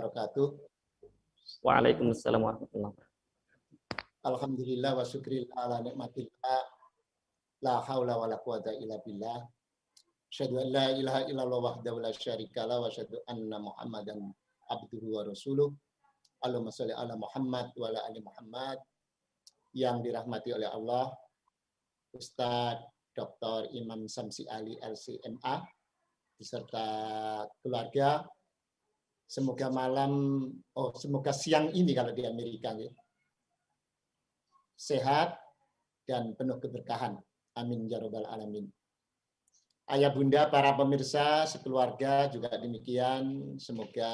wabarakatuh. Waalaikumsalam warahmatullahi wabarakatuh. Alhamdulillah wa syukril ala nikmatillah. La haula wa la quwata illa billah. Asyhadu an la ilaha illallah wahdahu la syarikalah wa asyhadu anna Muhammadan abduhu wa rasuluh. Allahumma sholli ala Muhammad wa ala ali Muhammad. Yang dirahmati oleh Allah, Ustadz Dr. Imam Samsi Ali LCMA beserta keluarga. Semoga semoga siang ini kalau di Amerika ya, sehat dan penuh keberkahan. Amin ya rabbal alamin. Ayah bunda, para pemirsa sekeluarga juga demikian. Semoga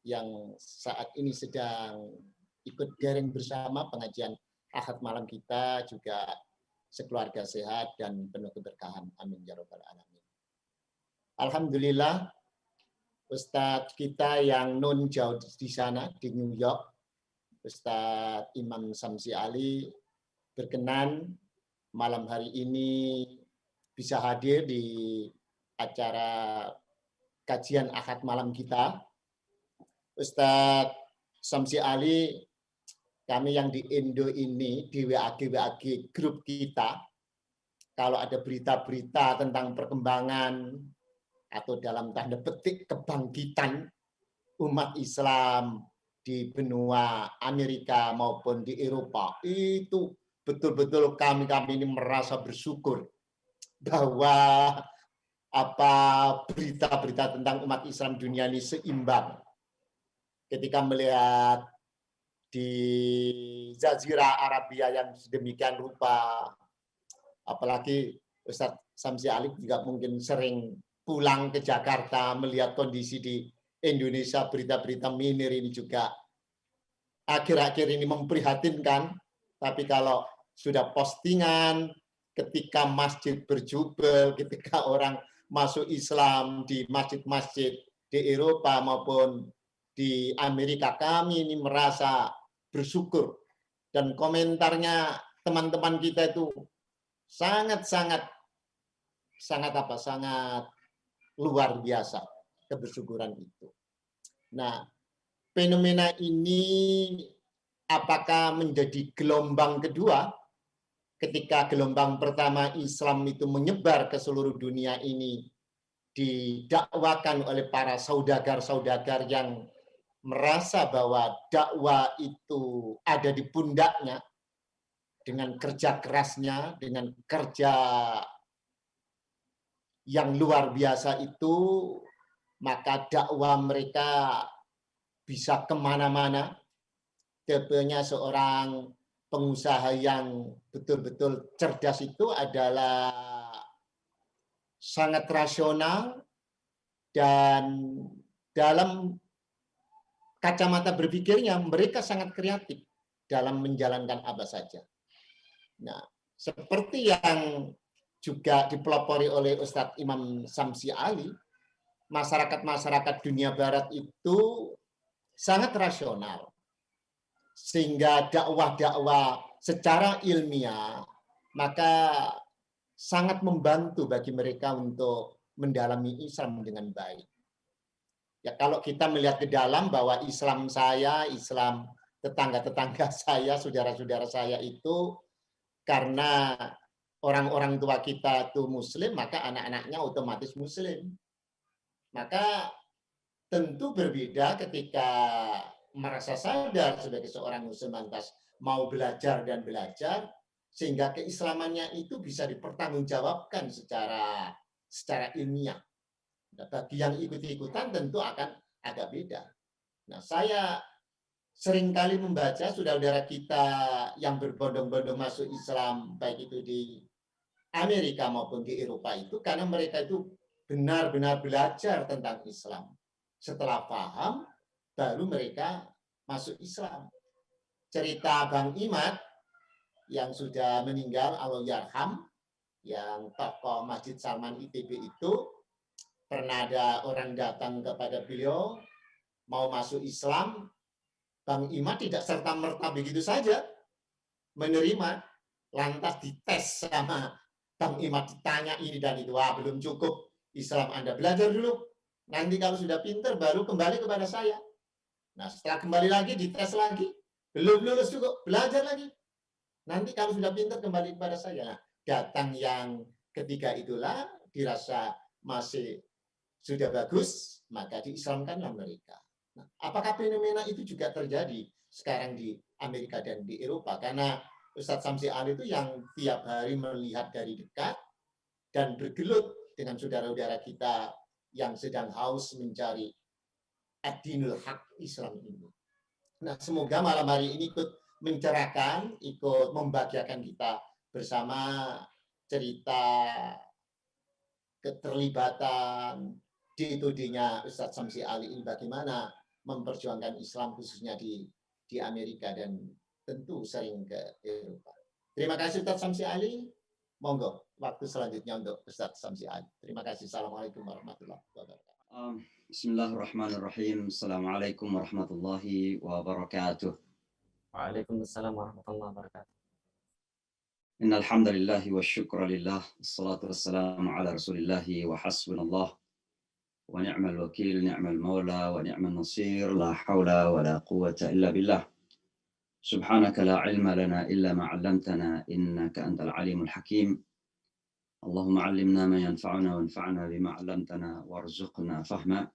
yang saat ini sedang ikut daring bersama pengajian Ahad malam kita juga sekeluarga sehat dan penuh keberkahan. Amin ya rabbal alamin. Alhamdulillah, Ustadz kita yang non jauh di sana di New York, Ustadz Imam Samsi Ali berkenan malam hari ini bisa hadir di acara kajian Ahad malam kita. Ustadz Samsi Ali, kami yang di Indo ini, di WAG grup kita, kalau ada berita-berita tentang perkembangan atau dalam tanda petik kebangkitan umat Islam di benua Amerika maupun di Eropa, itu betul-betul kami ini merasa bersyukur bahwa berita-berita tentang umat Islam dunia ini seimbang. Ketika melihat di Jazirah Arabia yang sedemikian rupa, apalagi Ustadz Samsi Ali juga mungkin sering pulang ke Jakarta melihat kondisi di Indonesia, berita-berita minir ini juga akhir-akhir ini memprihatinkan. Tapi kalau sudah postingan ketika masjid berjubel, ketika orang masuk Islam di masjid-masjid di Eropa maupun di Amerika, kami ini merasa bersyukur. Dan komentarnya teman-teman kita itu sangat luar biasa kebersyukuran itu. Nah, fenomena ini apakah menjadi gelombang kedua ketika gelombang pertama Islam itu menyebar ke seluruh dunia ini didakwakan oleh para saudagar-saudagar yang merasa bahwa dakwah itu ada di pundaknya dengan kerja kerasnya, dengan kerja yang luar biasa itu, maka dakwah mereka bisa kemana-mana. Tipenya seorang pengusaha yang betul-betul cerdas itu adalah sangat rasional dan dalam kacamata berpikirnya mereka sangat kreatif dalam menjalankan apa saja. Nah, seperti yang juga dipelopori oleh Ustadz Imam Samsi Ali, masyarakat-masyarakat dunia barat itu sangat rasional. Sehingga dakwah-dakwah secara ilmiah, maka sangat membantu bagi mereka untuk mendalami Islam dengan baik. Ya, kalau kita melihat ke dalam bahwa Islam saya, Islam tetangga-tetangga saya, saudara-saudara saya itu, karena orang-orang tua kita itu Muslim, maka anak-anaknya otomatis Muslim. Maka tentu berbeda ketika merasa sadar sebagai seorang Muslim lantas mau belajar dan belajar, sehingga keislamannya itu bisa dipertanggungjawabkan secara ilmiah. Nah, bagi yang ikut-ikutan tentu akan agak beda. Nah, saya seringkali membaca saudara-saudara kita yang berbondong-bondong masuk Islam, baik itu di Amerika maupun di Eropa itu, karena mereka itu benar-benar belajar tentang Islam. Setelah paham, baru mereka masuk Islam. Cerita Bang Imad yang sudah meninggal, Allahyarham, yang tokoh Masjid Salman ITB itu, pernah ada orang datang kepada beliau, mau masuk Islam, Bang Imad tidak serta-merta begitu saja menerima, lantas dites sama Bang Imad, ditanya ini dan itu, wah belum cukup Islam Anda, belajar dulu. Nanti kalau sudah pinter baru kembali kepada saya. Nah, setelah kembali lagi, dites lagi, belum lulus juga, belajar lagi. Nanti kalau sudah pinter kembali kepada saya. Nah, datang yang ketiga itulah dirasa masih sudah bagus, maka diislamkanlah mereka. Nah, apakah fenomena itu juga terjadi sekarang di Amerika dan di Eropa? Karena Ustadz Samsi Ali itu yang tiap hari melihat dari dekat dan bergelut dengan saudara-saudara kita yang sedang haus mencari ad-dinul haq Islam ini. Nah, semoga malam hari ini ikut mencerahkan, ikut membahagiakan kita bersama cerita keterlibatan D2D-nya Ustadz Samsi Ali ini bagaimana memperjuangkan Islam khususnya di Amerika dan tentu sering ke Eropa. Terima kasih Ustadz Samsi Ali. Monggo waktu selanjutnya untuk Ustadz Samsi Ali. Terima kasih. Assalamualaikum warahmatullahi wabarakatuh. Bismillahirrahmanirrahim. Assalamualaikum warahmatullahi wabarakatuh. Waalaikumsalam warahmatullahi wabarakatuh. Innal hamdalillah wa syukra lillah. Wassalatu wassalamu ala Rasulillah wa hasbunallah wa ni'mal wakil, ni'mal maula wa ni'mal nasir. La haula wa la quwwata illa billah. Subhanaka la ilma lana illa ma 'allamtana innaka antal alimul hakim. Allahumma 'allimna ma yanfa'una wanfa'na bima 'allamtana warzuqna fahma.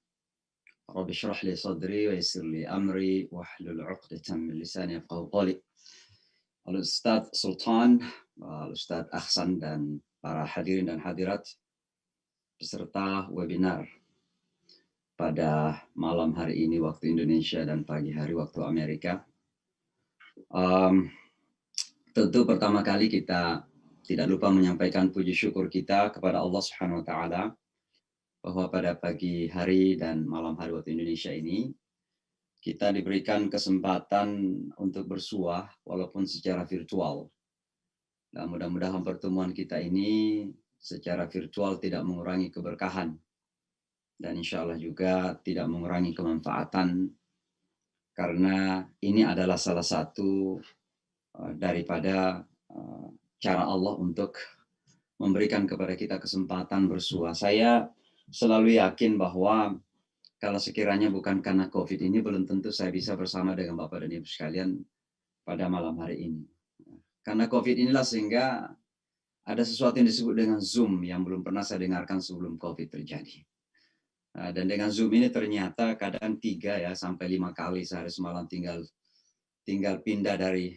Rabbi shrah li sadri wa yassir li amri wahlul 'uqdatam min lisani yafqahu qawli. Al-Ustadz Sultan, Al-Ustadz Ahsan dan para hadirin dan hadirat peserta webinar pada malam hari ini waktu Indonesia dan pagi hari waktu Amerika. Tentu pertama kali kita tidak lupa menyampaikan puji syukur kita kepada Allah Subhanahu wa taala bahwa pada pagi hari dan malam hari waktu Indonesia ini kita diberikan kesempatan untuk bersuah walaupun secara virtual. Dan mudah-mudahan pertemuan kita ini secara virtual tidak mengurangi keberkahan. Dan insya Allah juga tidak mengurangi kemanfaatan. Karena ini adalah salah satu daripada cara Allah untuk memberikan kepada kita kesempatan bersuah. Saya selalu yakin bahwa kalau sekiranya bukan karena COVID ini, belum tentu saya bisa bersama dengan Bapak dan Ibu sekalian pada malam hari ini. Karena COVID inilah sehingga ada sesuatu yang disebut dengan Zoom yang belum pernah saya dengarkan sebelum COVID terjadi. Dan dengan Zoom ini ternyata kadang 3 sampai 5 kali sehari semalam tinggal pindah dari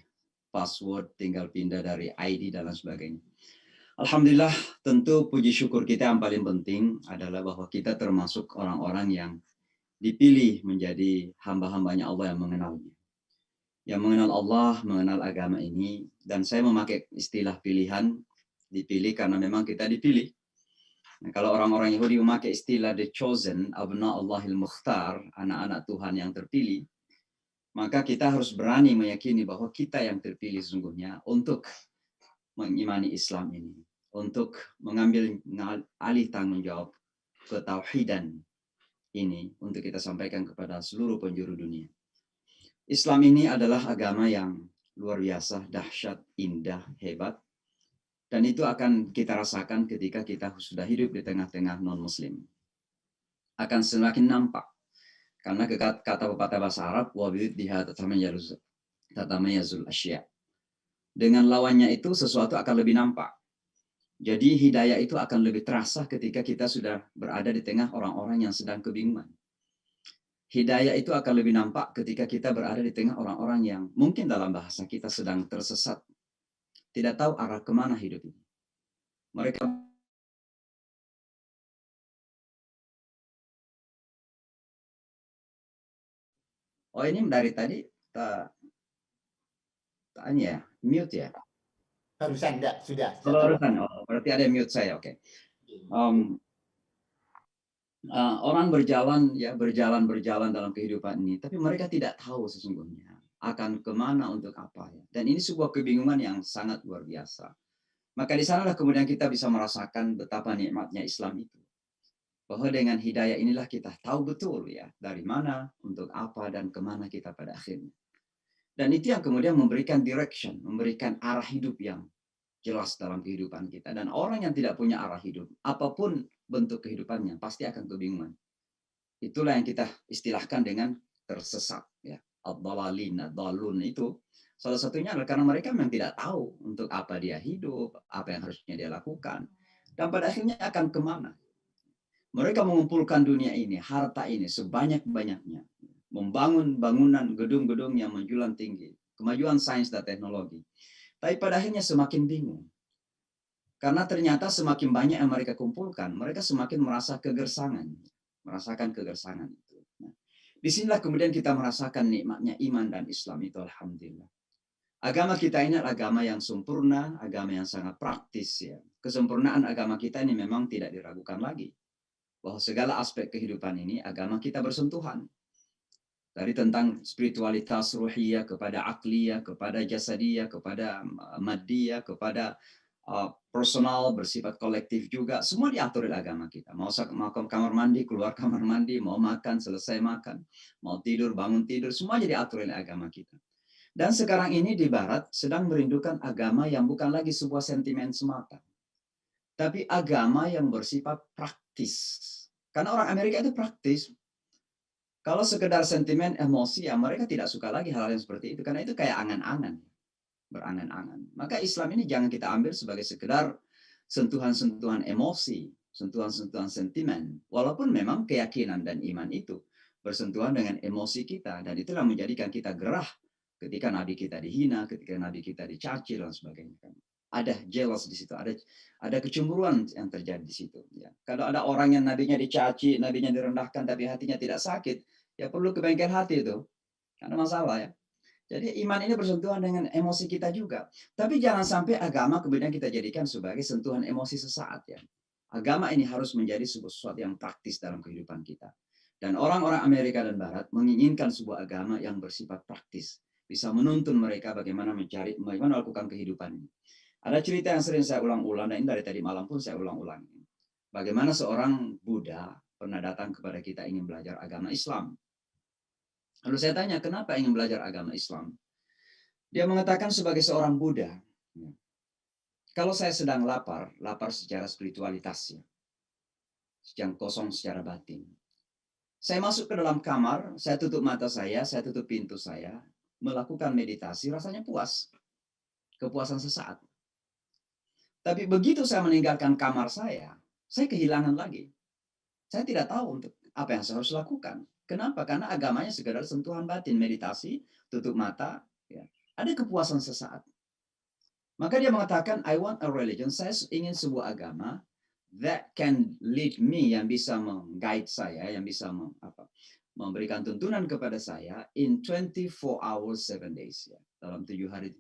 password, tinggal pindah dari ID dan lain sebagainya. Alhamdulillah, tentu puji syukur kita yang paling penting adalah bahwa kita termasuk orang-orang yang dipilih menjadi hamba-hambanya Allah yang mengenalnya. Yang mengenal Allah, mengenal agama ini, dan saya memakai istilah pilihan, dipilih karena memang kita dipilih. Nah, kalau orang-orang Yahudi memakai istilah the chosen, abna Allahil mukhtar, anak-anak Tuhan yang terpilih, maka kita harus berani meyakini bahwa kita yang terpilih sesungguhnya untuk mengimani Islam ini, untuk mengambil alih tanggung jawab ketauhidan ini untuk kita sampaikan kepada seluruh penjuru dunia. Islam ini adalah agama yang luar biasa, dahsyat, indah, hebat. Dan itu akan kita rasakan ketika kita sudah hidup di tengah-tengah non-muslim. Akan semakin nampak. Karena kata pepatah bahasa Arab, wabiddiha tatamayazul asya. Dengan lawannya itu sesuatu akan lebih nampak. Jadi hidayah itu akan lebih terasa ketika kita sudah berada di tengah orang-orang yang sedang kebingungan. Hidayah itu akan lebih nampak ketika kita berada di tengah orang-orang yang mungkin dalam bahasa kita sedang tersesat. Tidak tahu arah kemana hidup ini. Mereka ini dari tadi tanya ya, mute ya? Barusan enggak, sudah. Barusan, berarti ada mute saya, oke. Orang berjalan dalam kehidupan ini, tapi mereka tidak tahu sesungguhnya akan kemana untuk apa ya. Dan ini sebuah kebingungan yang sangat luar biasa. Maka di sanalah kemudian kita bisa merasakan betapa nikmatnya Islam itu. Bahwa dengan hidayah inilah kita tahu betul ya dari mana, untuk apa, dan kemana kita pada akhirnya. Dan itu yang kemudian memberikan direction, memberikan arah hidup yang jelas dalam kehidupan kita. Dan orang yang tidak punya arah hidup, apapun bentuk kehidupannya, pasti akan kebingungan. itulah yang kita istilahkan dengan tersesat. Ya. Ad-dalalin, ad-dalun itu salah satunya adalah karena mereka memang tidak tahu untuk apa dia hidup, apa yang harusnya dia lakukan. Dan pada akhirnya akan kemana. Mereka mengumpulkan dunia ini, harta ini sebanyak-banyaknya. Membangun bangunan, gedung-gedung yang menjulang tinggi. Kemajuan sains dan teknologi. Tapi pada akhirnya semakin bingung. Karena ternyata semakin banyak yang mereka kumpulkan, mereka semakin merasa kegersangan. Merasakan kegersangan itu. Nah, disinilah kemudian kita merasakan nikmatnya iman dan Islam itu, alhamdulillah. Agama kita ini adalah agama yang sempurna, agama yang sangat praktis. Ya. Kesempurnaan agama kita ini memang tidak diragukan lagi. Bahwa segala aspek kehidupan ini, agama kita bersentuhan. Dari tentang spiritualitas ruhiyah, kepada akliyah, kepada jasadiyah, kepada maddiyah, kepada personal, bersifat kolektif juga. Semua diatur oleh agama kita. Mau kamar mandi, keluar kamar mandi, mau makan, selesai makan. Mau tidur, bangun tidur, semua diatur oleh agama kita. Dan sekarang ini di Barat sedang merindukan agama yang bukan lagi sebuah sentimen semata. Tapi agama yang bersifat praktis. Karena orang Amerika itu praktis. Kalau sekedar sentimen emosi, ya mereka tidak suka lagi hal-hal yang seperti itu. Karena itu kayak angan-angan. Berangan-angan. Maka Islam ini jangan kita ambil sebagai sekedar sentuhan-sentuhan emosi, sentuhan-sentuhan sentimen. Walaupun memang keyakinan dan iman itu bersentuhan dengan emosi kita. Dan itulah menjadikan kita gerah ketika Nabi kita dihina, ketika Nabi kita dicaci, dan sebagainya. Ada jealous di situ, ada kecemburuan yang terjadi di situ. Ya. Kalau ada orang yang nabinya dicaci, nabinya direndahkan, tapi hatinya tidak sakit, ya perlu ke bengkel hati itu. Karena masalah ya. Jadi iman ini bersentuhan dengan emosi kita juga. Tapi jangan sampai agama kemudian kita jadikan sebagai sentuhan emosi sesaat ya. Agama ini harus menjadi sesuatu yang praktis dalam kehidupan kita. Dan orang-orang Amerika dan Barat menginginkan sebuah agama yang bersifat praktis. Bisa menuntun mereka bagaimana melakukan kehidupan ini. Ada cerita yang sering saya ulang-ulang, dan ini dari tadi malam pun saya ulang-ulang. Bagaimana seorang Buddha pernah datang kepada kita ingin belajar agama Islam. Lalu saya tanya, kenapa ingin belajar agama Islam? Dia mengatakan sebagai seorang Buddha, kalau saya sedang lapar secara spiritualitasnya, sedang kosong secara batin. Saya masuk ke dalam kamar, saya tutup mata saya tutup pintu saya, melakukan meditasi, rasanya puas. Kepuasan sesaat. Tapi begitu saya meninggalkan kamar saya kehilangan lagi. Saya tidak tahu untuk apa yang saya harus lakukan. Kenapa? Karena agamanya sekedar sentuhan batin, meditasi, tutup mata, ya. Ada kepuasan sesaat. Maka dia mengatakan, I want a religion. Saya ingin sebuah agama that can lead me, yang bisa meng-guide saya, yang bisa memberikan tuntunan kepada saya in 24 hours, 7 days. Ya. Dalam 7 hari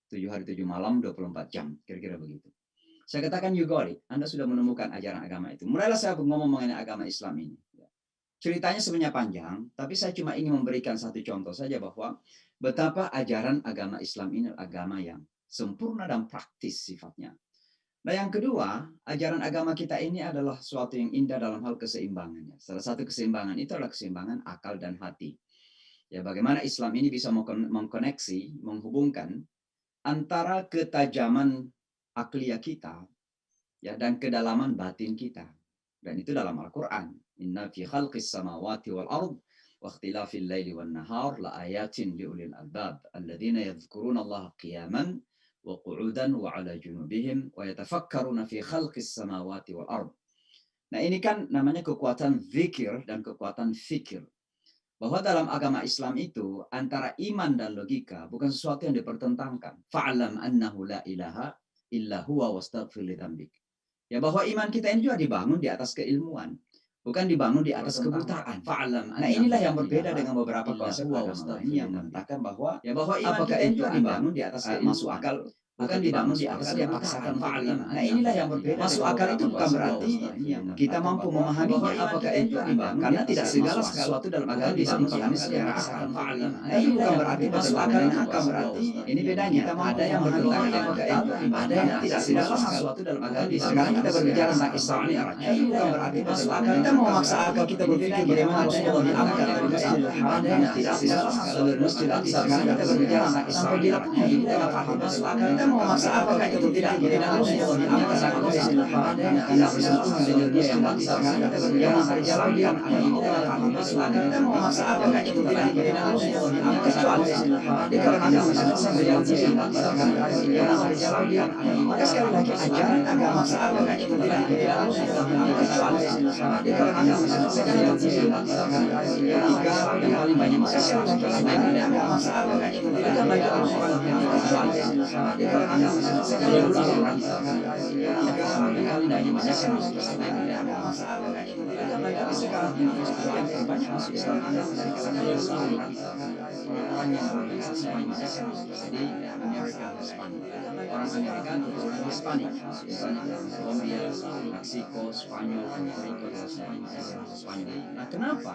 7 malam, 24 jam. Kira-kira begitu. Saya katakan, you got it. Anda sudah menemukan ajaran agama itu. Mulailah saya ngomong mengenai agama Islam ini. Ceritanya sebenarnya panjang, tapi saya cuma ingin memberikan satu contoh saja bahwa betapa ajaran agama Islam ini agama yang sempurna dan praktis sifatnya. Nah yang kedua, ajaran agama kita ini adalah suatu yang indah dalam hal keseimbangannya. Salah satu keseimbangan itu adalah keseimbangan akal dan hati. Ya, bagaimana Islam ini bisa mengkoneksi, menghubungkan antara ketajaman akliyah kita ya dan kedalaman batin kita. Dan itu dalam Al-Qur'an. Inna fi khalqis samawati wal ard wa ikhtilafil laili wan nahar la ayatin liulil albab alladzina yadhkuruna Allah qiyaman wa qu'udan wa 'ala junubihim wa yatafakkaruna fi khalqis samawati wal ard. Nah, ini kan namanya kekuatan zikir dan kekuatan fikir. Bahwa dalam agama Islam itu antara iman dan logika bukan sesuatu yang dipertentangkan. Fa'lam annahu la ilaha illa huwa wastaghfir li dzambik. Ya, bahwa iman kita ini juga dibangun di atas keilmuan, bukan dibangun di atas kebutaan. Fa'lam. Nah, inilah yang berbeda dengan beberapa konsep agama ini yang mengatakan bahwa iman kita ini juga dibangun di atas masuk akal, bukan dibangun di atas dia paksakan fa'lam. Nah, inilah yang berbeda. Masuk akal itu bukan berarti kita mampu memahaminya, apakah itu dibangun karena tidak segala sesuatu dalam agama bisa dipahami secara akal. Nah, ini bukan berarti masuk akal itu bukan berarti ini bedanya. Ada yang bertentangan apakah itu, ada yang tidak segala sesuatu dalam agama bisa. Sekarang kita berbicara tentang Islam ini bukan berarti masuk akal. Kita mau memaksa akal kita berpikir bagaimana Rasulullah diangkat dari Masjidil Haram. Ada yang tidak segala sesuatu dari Masjidil Aqsa. Sekarang kita berbicara tentang Islam ini bukan berarti masuk akal. Kita mau masa apakah itu tidak harus apa sangat tidak bersentuhan dengan dia yang bangsakan yang memperjalankan agama Allah kita mau masa apakah itu tidak harus kecuali dikarenakan masa dengan dia yang bangsakan yang memperjalankan maka sekali lagi ajaran agama apakah itu tidak harus kecuali dikarenakan masa dengan dia yang bangsakan tiga yang paling banyak masa sekali lagi ajaran agama apakah itu tidak harus kecuali dikarenakan masa dengan dia yang bangsakan yang paling banyak masa sekali lagi agama apakah itu tidak harus sekarang ini yang terbanyak masuk Islam orang yang berbahasa Spanyol jadi American Hispanic orang Amerika itu orang Hispanic misalnya orang Colombia, Meksiko, Spanyol, Puerto Rico dan Spanyol. Nah kenapa?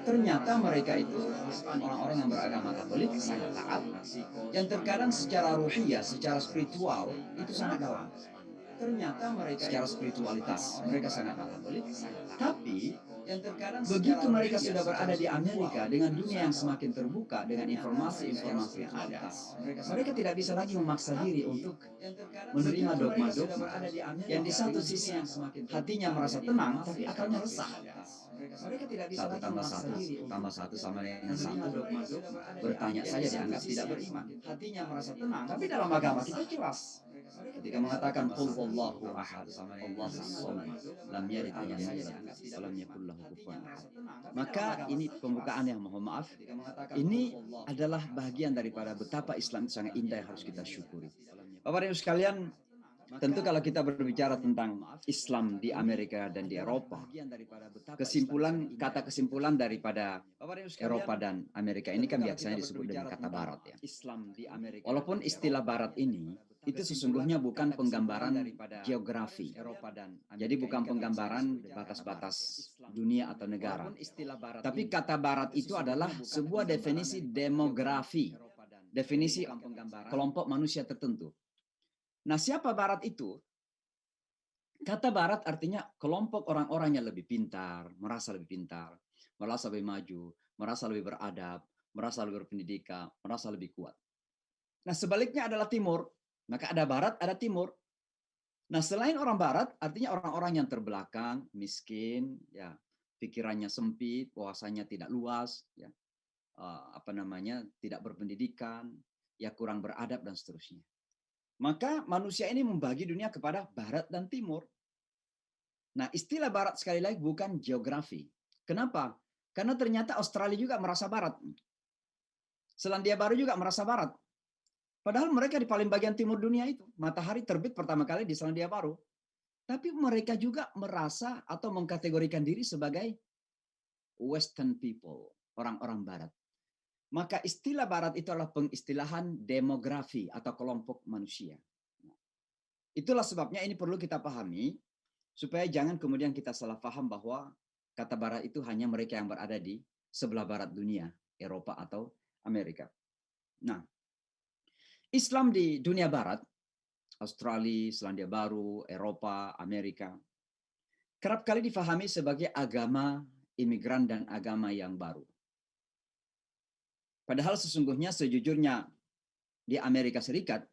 Ternyata mereka itu orang-orang yang beragama Katolik sangat taat yang terkadang secara ruhiyah, secara spiritual itu sangat dalam. Ternyata mereka secara spiritualitas mereka sangat Katolik, tapi yang terkadang begitu mereka sudah berada di Amerika dengan dunia yang semakin terbuka dengan informasi-informasi yang ada, mereka tidak bisa lagi memaksa diri untuk menerima dogma-dogma yang di satu sisi hatinya merasa tenang tapi akalnya resah. Mereka tidak bisa tambah satu sama dengan satu bertanya saja dianggap tidak beriman. Hatinya merasa tenang tapi dalam agama kita jelas ketika mengatakan qul huwallahu ahad Allahu samad lam yalid wa lam yulad wa lam yakul lahu kufuwan ahad. Maka ini pembukaan yang mohon maaf ini adalah bagian daripada betapa Islam itu sangat indah yang harus kita syukuri. Bapak dan Ibu sekalian, tentu kalau kita berbicara tentang Islam di Amerika dan di Eropa, kata kesimpulan daripada Eropa dan Amerika ini kan biasanya disebut dengan kata Barat ya. Walaupun istilah Barat ini itu sesungguhnya bukan penggambaran geografi. Jadi bukan penggambaran batas-batas dunia atau negara. Tapi kata Barat itu adalah sebuah definisi demografi, definisi kelompok manusia tertentu. Nah, siapa Barat itu? Kata Barat artinya kelompok orang-orang yang lebih pintar, merasa lebih maju, merasa lebih beradab, merasa lebih berpendidikan, merasa lebih kuat. Nah, sebaliknya adalah Timur. Maka ada Barat, ada Timur. Nah, selain orang Barat, artinya orang-orang yang terbelakang, miskin, ya, pikirannya sempit, wawasannya tidak luas, ya, tidak berpendidikan, ya kurang beradab dan seterusnya. Maka manusia ini membagi dunia kepada Barat dan Timur. Nah, istilah Barat sekali lagi bukan geografi. Kenapa? Karena ternyata Australia juga merasa Barat. Selandia Baru juga merasa Barat. Padahal mereka di paling bagian timur dunia itu. Matahari terbit pertama kali di Selandia Baru. Tapi mereka juga merasa atau mengkategorikan diri sebagai Western people, orang-orang Barat. Maka istilah Barat itu adalah pengistilahan demografi atau kelompok manusia. Itulah sebabnya ini perlu kita pahami, supaya jangan kemudian kita salah paham bahwa kata Barat itu hanya mereka yang berada di sebelah barat dunia, Eropa atau Amerika. Nah, Islam di dunia barat, Australia, Selandia Baru, Eropa, Amerika, kerap kali difahami sebagai agama imigran dan agama yang baru. Padahal sesungguhnya sejujurnya di Amerika Serikat,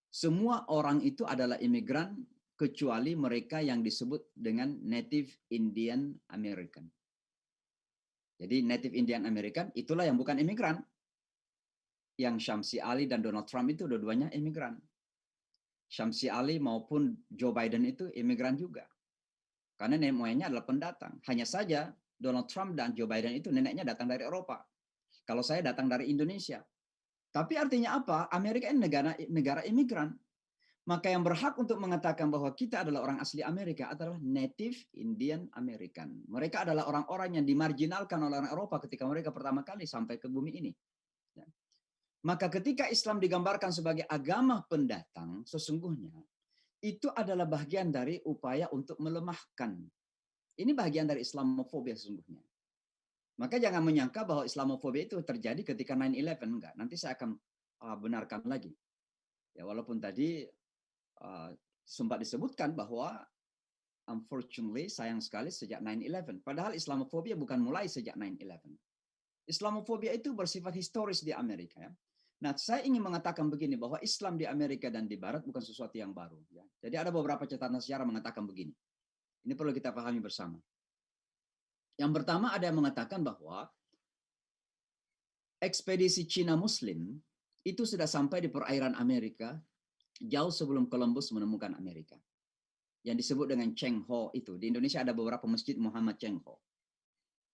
semua orang itu adalah imigran kecuali mereka yang disebut dengan Native Indian American. Jadi Native Indian American itulah yang bukan imigran. Yang Syamsi Ali dan Donald Trump itu dua-duanya imigran. Syamsi Ali maupun Joe Biden itu imigran juga. Karena nenek moyangnya adalah pendatang. Hanya saja Donald Trump dan Joe Biden itu neneknya datang dari Eropa. Kalau saya datang dari Indonesia. Tapi artinya apa? Amerika ini negara imigran. Maka yang berhak untuk mengatakan bahwa kita adalah orang asli Amerika adalah Native Indian American. Mereka adalah orang-orang yang dimarginalkan oleh orang Eropa ketika mereka pertama kali sampai ke bumi ini. Maka ketika Islam digambarkan sebagai agama pendatang, sesungguhnya itu adalah bagian dari upaya untuk melemahkan. Ini bagian dari Islamofobia sesungguhnya. Maka jangan menyangka bahwa Islamofobia itu terjadi ketika 9/11. Enggak, nanti saya akan benarkan lagi. Ya, walaupun tadi sempat disebutkan bahwa unfortunately, sayang sekali sejak 9/11. Padahal Islamofobia bukan mulai sejak 9/11. Islamofobia itu bersifat historis di Amerika. Ya. Nah, saya ingin mengatakan begini, bahwa Islam di Amerika dan di Barat bukan sesuatu yang baru. Ya. Jadi ada beberapa catatan sejarah mengatakan begini. Ini perlu kita pahami bersama. Yang pertama ada yang mengatakan bahwa ekspedisi Cina Muslim itu sudah sampai di perairan Amerika jauh sebelum Columbus menemukan Amerika. Yang disebut dengan Cheng Ho itu. Di Indonesia ada beberapa masjid Muhammad Cheng Ho.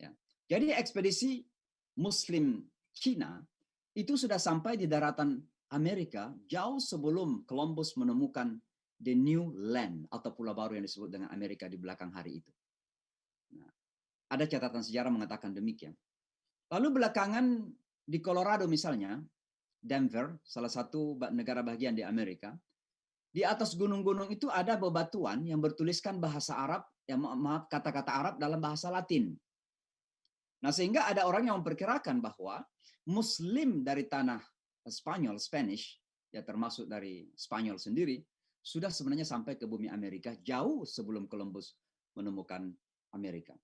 Ya. Jadi ekspedisi Muslim Cina itu sudah sampai di daratan Amerika jauh sebelum Columbus menemukan the new land atau pulau baru yang disebut dengan Amerika di belakang hari itu. Nah, ada catatan sejarah mengatakan demikian. Lalu belakangan di Colorado misalnya, Denver, salah satu negara bagian di Amerika, di atas gunung-gunung itu ada bebatuan yang bertuliskan bahasa Arab, maaf, kata-kata Arab dalam bahasa Latin. Nah, sehingga ada orang yang memperkirakan bahwa Muslim dari tanah Spanyol, Spanish, ya termasuk dari Spanyol sendiri, sudah sebenarnya sampai ke bumi Amerika jauh sebelum Columbus menemukan Amerika.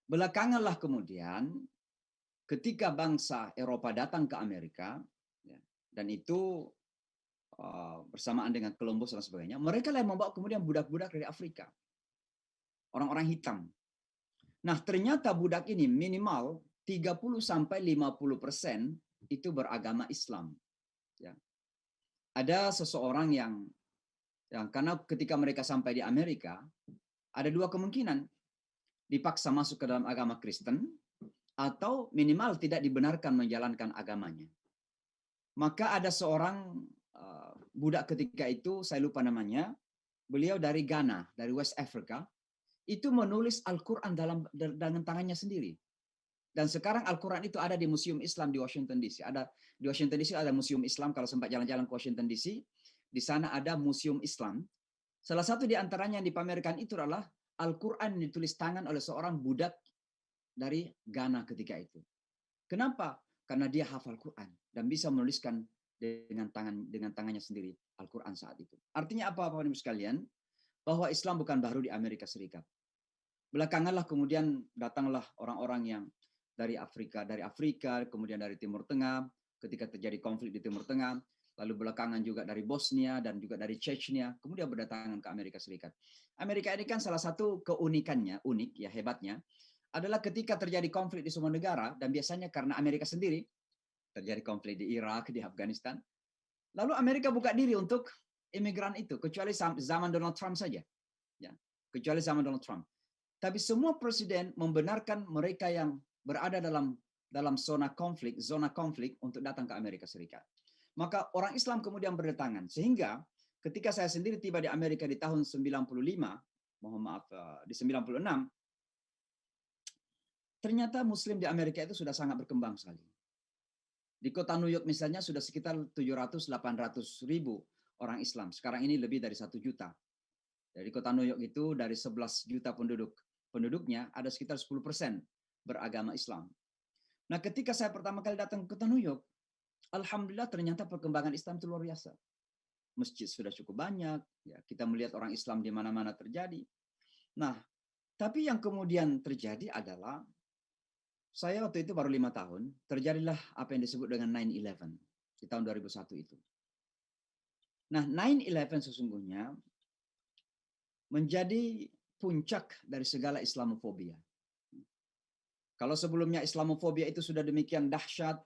Belakanganlah kemudian ketika bangsa Eropa datang ke Amerika, ya, dan itu bersamaan dengan Columbus dan sebagainya, mereka yang membawa kemudian budak-budak dari Afrika, orang-orang hitam. Nah, ternyata budak ini minimal 30-50% itu beragama Islam. Ya. Ada seseorang yang karena ketika mereka sampai di Amerika, ada dua kemungkinan. Dipaksa masuk ke dalam agama Kristen, atau minimal tidak dibenarkan menjalankan agamanya. Maka ada seorang budak ketika itu, saya lupa namanya, beliau dari Ghana, dari West Africa, itu menulis Al-Quran dengan tangannya sendiri. Dan sekarang Al-Quran itu ada di Museum Islam di Washington DC. Di Washington DC ada Museum Islam, kalau sempat jalan-jalan ke Washington DC, di sana ada Museum Islam. Salah satu di antaranya yang dipamerkan itu adalah Al-Quran yang ditulis tangan oleh seorang budak dari Ghana ketika itu. Kenapa? Karena dia hafal Quran dan bisa menuliskan dengan tangannya sendiri Al-Quran saat itu. Artinya apa, Bapak Ibu sekalian? Bahwa Islam bukan baru di Amerika Serikat. Belakanganlah kemudian datanglah orang-orang yang dari Afrika, kemudian dari Timur Tengah, ketika terjadi konflik di Timur Tengah, lalu belakangan juga dari Bosnia dan juga dari Chechnya, kemudian berdatangan ke Amerika Serikat. Amerika ini kan salah satu keunikannya, unik ya, hebatnya, adalah ketika terjadi konflik di semua negara, dan biasanya karena Amerika sendiri, terjadi konflik di Irak, di Afghanistan, lalu Amerika buka diri untuk imigran itu, kecuali zaman Donald Trump saja. Ya, kecuali zaman Donald Trump. Tapi semua presiden membenarkan mereka yang berada dalam zona konflik untuk datang ke Amerika Serikat. Maka orang Islam kemudian berdatangan. Sehingga ketika saya sendiri tiba di Amerika di tahun 95, mohon maaf, di 96, ternyata Muslim di Amerika itu sudah sangat berkembang sekali. Di kota New York misalnya sudah sekitar 700-800 ribu orang Islam. Sekarang ini lebih dari 1 juta. Dari kota New York itu dari 11 juta penduduknya ada sekitar 10% beragama Islam. Nah, ketika saya pertama kali datang ke kota New York, alhamdulillah ternyata perkembangan Islam itu luar biasa. Masjid sudah cukup banyak, ya, kita melihat orang Islam di mana-mana terjadi. Nah, tapi yang kemudian terjadi adalah saya waktu itu baru 5 tahun, terjadilah apa yang disebut dengan 9/11 di tahun 2001 itu. Nah, 9/11 sesungguhnya menjadi puncak dari segala Islamofobia. Kalau sebelumnya Islamofobia itu sudah demikian dahsyat,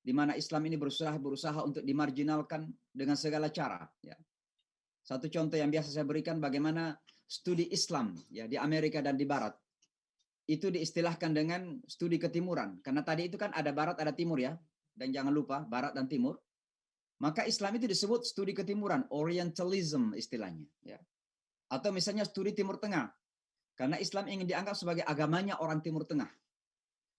di mana Islam ini berusaha untuk dimarginalkan dengan segala cara. Ya. Satu contoh yang biasa saya berikan bagaimana studi Islam ya di Amerika dan di Barat itu diistilahkan dengan studi ketimuran. Karena tadi itu kan ada Barat, ada Timur ya, dan jangan lupa Barat dan Timur. Maka Islam itu disebut studi ketimuran, Orientalism istilahnya. Ya. Atau misalnya studi Timur Tengah. Karena Islam ingin dianggap sebagai agamanya orang Timur Tengah.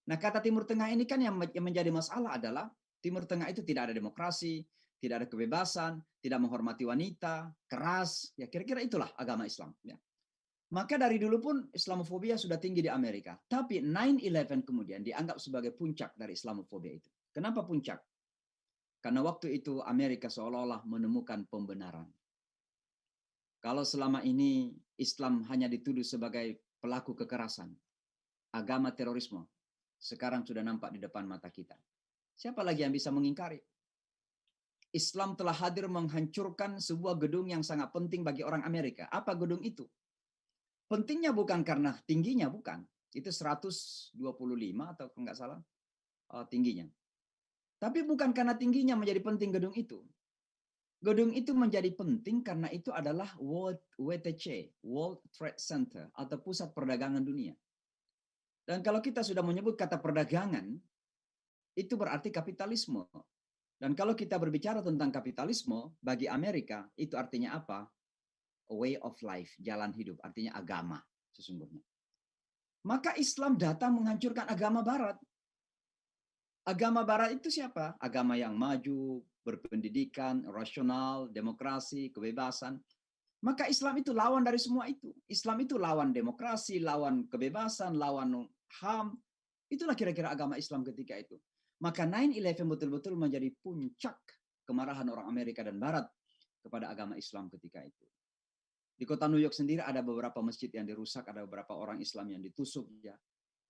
Nah, kata Timur Tengah ini kan yang menjadi masalah adalah Timur Tengah itu tidak ada demokrasi, tidak ada kebebasan, tidak menghormati wanita, keras, ya kira-kira itulah agama Islam. Ya. Maka dari dulu pun Islamofobia sudah tinggi di Amerika. Tapi 9/11 kemudian dianggap sebagai puncak dari Islamofobia itu. Kenapa puncak? Karena waktu itu Amerika seolah-olah menemukan pembenaran. Kalau selama ini Islam hanya dituduh sebagai pelaku kekerasan, agama terorisme, sekarang sudah nampak di depan mata kita. Siapa lagi yang bisa mengingkari? Islam telah hadir menghancurkan sebuah gedung yang sangat penting bagi orang Amerika. Apa gedung itu? Pentingnya bukan karena tingginya, bukan. Itu 125 atau enggak salah tingginya. Tapi bukan karena tingginya menjadi penting gedung itu. Gedung itu menjadi penting karena itu adalah WTC, World Trade Center, atau pusat perdagangan dunia. Dan kalau kita sudah menyebut kata perdagangan, itu berarti kapitalisme. Dan kalau kita berbicara tentang kapitalisme, bagi Amerika, itu artinya apa? A way of life, jalan hidup, artinya agama sesungguhnya. Maka Islam datang menghancurkan agama Barat. Agama Barat itu siapa? Agama yang maju, berpendidikan, rasional, demokrasi, kebebasan. Maka Islam itu lawan dari semua itu. Islam itu lawan demokrasi, lawan kebebasan, lawan HAM. Itulah kira-kira agama Islam ketika itu. Maka 9/11 betul-betul menjadi puncak kemarahan orang Amerika dan Barat kepada agama Islam ketika itu. Di kota New York sendiri ada beberapa masjid yang dirusak, ada beberapa orang Islam yang ditusuk, ya.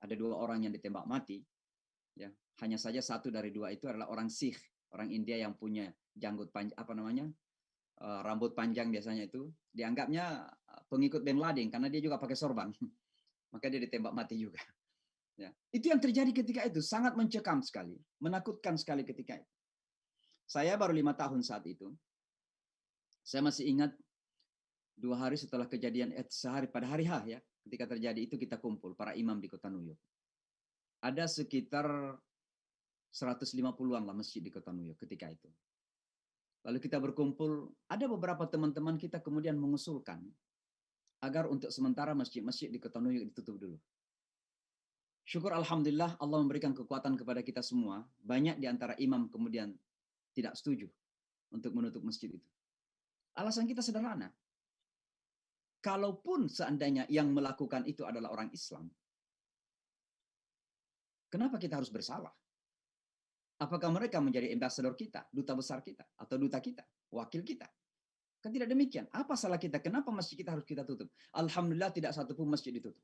Ada 2 orang yang ditembak mati. Ya, hanya saja 1 dari 2 itu adalah orang Sikh, orang India yang punya janggut panjang, rambut panjang biasanya itu, dianggapnya pengikut Bin Laden karena dia juga pakai sorban. Maka dia ditembak mati juga. Ya, itu yang terjadi ketika itu, sangat mencekam sekali, menakutkan sekali ketika itu. Saya baru 5 tahun saat itu. Saya masih ingat 2 hari setelah kejadian, pada hari H ya, ketika terjadi itu kita kumpul para imam di kota New York. Ada sekitar 150-an lah masjid di kota New York ketika itu. Lalu kita berkumpul, ada beberapa teman-teman kita kemudian mengusulkan agar untuk sementara masjid-masjid di kota New York ditutup dulu. Syukur alhamdulillah Allah memberikan kekuatan kepada kita semua. Banyak di antara imam kemudian tidak setuju untuk menutup masjid itu. Alasan kita sederhana. Kalaupun seandainya yang melakukan itu adalah orang Islam, kenapa kita harus bersalah? Apakah mereka menjadi ambassador kita, duta besar kita, atau duta kita, wakil kita? Kan tidak demikian. Apa salah kita? Kenapa masjid kita harus kita tutup? Alhamdulillah tidak satu pun masjid ditutup.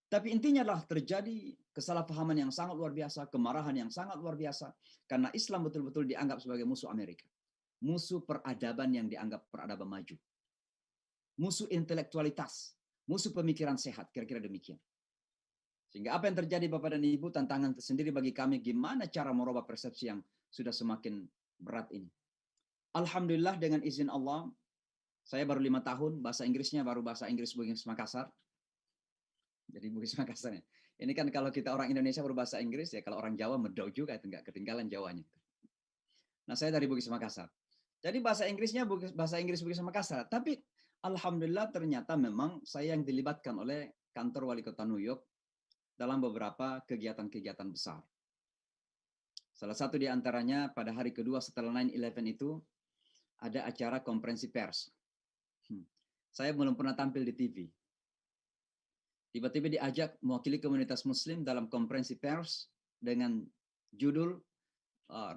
Tapi intinya adalah terjadi kesalahpahaman yang sangat luar biasa, kemarahan yang sangat luar biasa, karena Islam betul-betul dianggap sebagai musuh Amerika. Musuh peradaban yang dianggap peradaban maju. Musuh intelektualitas, musuh pemikiran sehat, kira-kira demikian. Sehingga apa yang terjadi Bapak dan Ibu, tantangan tersendiri bagi kami, gimana cara merubah persepsi yang sudah semakin berat ini. Alhamdulillah dengan izin Allah, saya baru 5 tahun, bahasa Inggrisnya baru bahasa Inggris Bugis Makassar. Jadi Bugis Makassar ya. Ini kan kalau kita orang Indonesia berbahasa Inggris, ya kalau orang Jawa medau juga, itu nggak ketinggalan Jawanya. Nah saya dari Bugis Makassar. Jadi bahasa Inggrisnya bahasa Inggris Bugis Makassar. Tapi alhamdulillah ternyata memang saya yang dilibatkan oleh kantor wali kota New York dalam beberapa kegiatan-kegiatan besar. Salah satu di antaranya pada hari kedua setelah 9/11 itu ada acara konferensi pers. Saya belum pernah tampil di TV. Tiba-tiba diajak mewakili komunitas Muslim dalam konferensi pers dengan judul